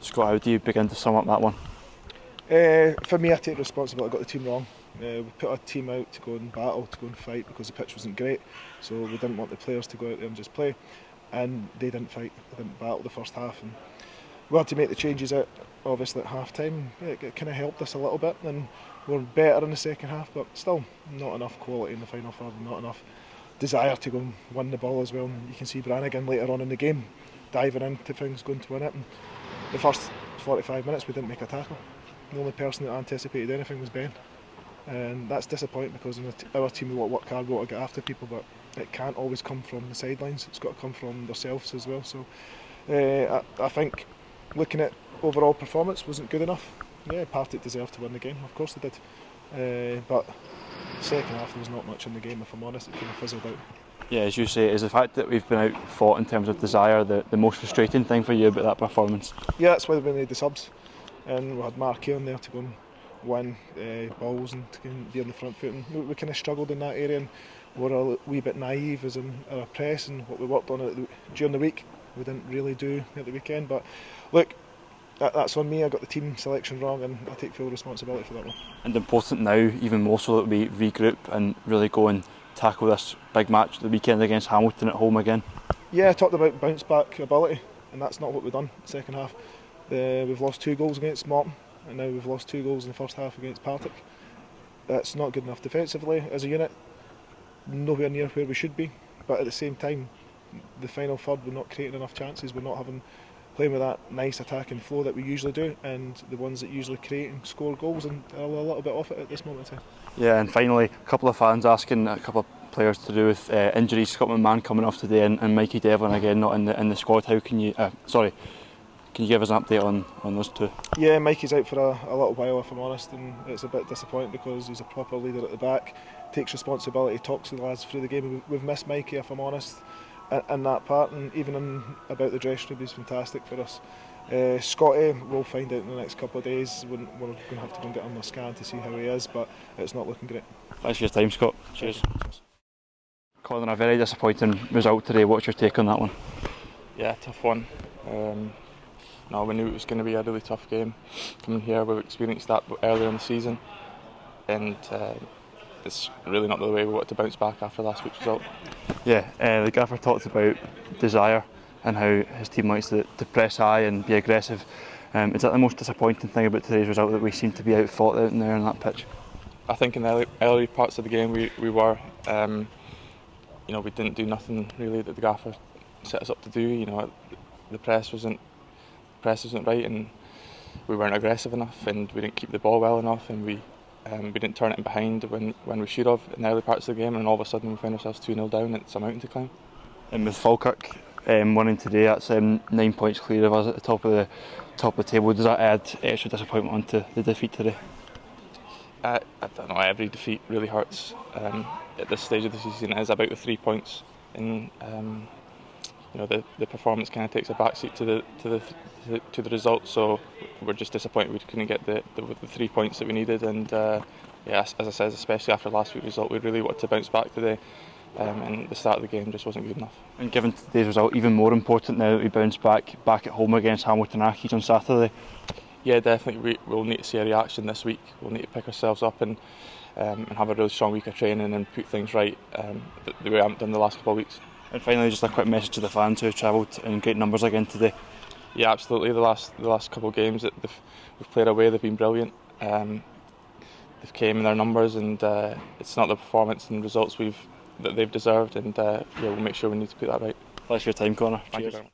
Scott, how do you begin to sum up that one? For me, I take responsibility. I got the team wrong. We put our team out to go and battle, to go and fight, because the pitch wasn't great, so we didn't want the players to go out there and just play, and they didn't fight, they didn't battle the first half, and we had to make the changes out, obviously at half time. It kind of helped us a little bit, and we were better in the second half, but still not enough quality in the final third, not enough desire to go and win the ball as well. And you can see Brannigan later on in the game diving into things, going to win it, and the first 45 minutes we didn't make a tackle. The only person that anticipated anything was Ben, and that's disappointing, because in our team we want to work hard, we want to get after people, but it can't always come from the sidelines, it's got to come from themselves as well. So I think looking at overall performance wasn't good enough. Yeah, Partick deserved to win the game, of course they did, but second half there was not much in the game, if I'm honest. It kind of fizzled out. Yeah, as you say, is the fact that we've been out fought in terms of desire the most frustrating thing for you about that performance? Yeah, that's why we made the subs, and we had Mark on there to go and win balls and to be on the front foot, and we kind of struggled in that area, and we were a wee bit naive as in our press and what we worked on during the week. We didn't really do at the weekend, but look, that's on me. I got the team selection wrong, and I take full responsibility for that one. And important now, even more so, that we regroup and really go and tackle this big match the weekend against Hamilton at home again. Yeah, I talked about bounce back ability, and that's not what we've done in the second half. We've lost 2 goals against Morton, and now we've lost 2 goals in the first half against Partick. That's not good enough defensively as a unit, nowhere near where we should be, but at the same time the final third we're not creating enough chances, we're not playing with that nice attacking flow that we usually do, and the ones that usually create and score goals and are a little bit off it at this moment in time. Yeah, and finally, a couple of fans asking a couple of players to do with injuries. Scott McLennan coming off today, and Mikey Devlin again not in the squad. How can you can you give us an update on those two? Yeah, Mikey's out for a little while, if I'm honest, and it's a bit disappointing because he's a proper leader at the back, takes responsibility, talks to the lads through the game. We've missed Mikey, if I'm honest, in that part, and even about the dressing room, he's fantastic for us. Scotty, we'll find out in the next couple of days. We're going to have to go and get him a scan to see how he is, but it's not looking great. Thanks for your time, Scott. Cheers. Colin, a very disappointing result today. What's your take on that one? Yeah, tough one. No, we knew it was going to be a really tough game. Coming here, we've experienced that earlier in the season, and it's really not the way we wanted to bounce back after last week's result. Yeah, the gaffer talked about desire and how his team likes to press high and be aggressive. Is that the most disappointing thing about today's result, that we seem to be outfought out there on that pitch? I think in the early parts of the game we were. We didn't do nothing really that the gaffer set us up to do. The press wasn't right, and we weren't aggressive enough, and we didn't keep the ball well enough, and we didn't turn it in behind when we should have in the early parts of the game, and all of a sudden we found ourselves 2-0 down. It's a mountain to climb. And with Falkirk winning today, that's 9 points clear of us at the top of the table. Does that add extra disappointment onto the defeat today? I don't know. Every defeat really hurts. At this stage of the season, it is about the 3 points, and the performance kind of takes a backseat to the result. So we're just disappointed we couldn't get the 3 points that we needed. And as I said, especially after last week's result, we really wanted to bounce back today. And the start of the game just wasn't good enough. And given today's result, even more important now that we bounce back at home against Hamilton Accies on Saturday. Yeah, definitely. We'll need to see a reaction this week. We'll need to pick ourselves up and have a really strong week of training and put things right the way I haven't done the last couple of weeks. And finally, just a quick message to the fans who have travelled in great numbers again today. Yeah, absolutely. The last couple of games that we've played away, they've been brilliant. They've came in their numbers, and it's not the performance and results that they've deserved, and we'll make sure we need to put that right. Thanks for your time, Connor. Thank you very much.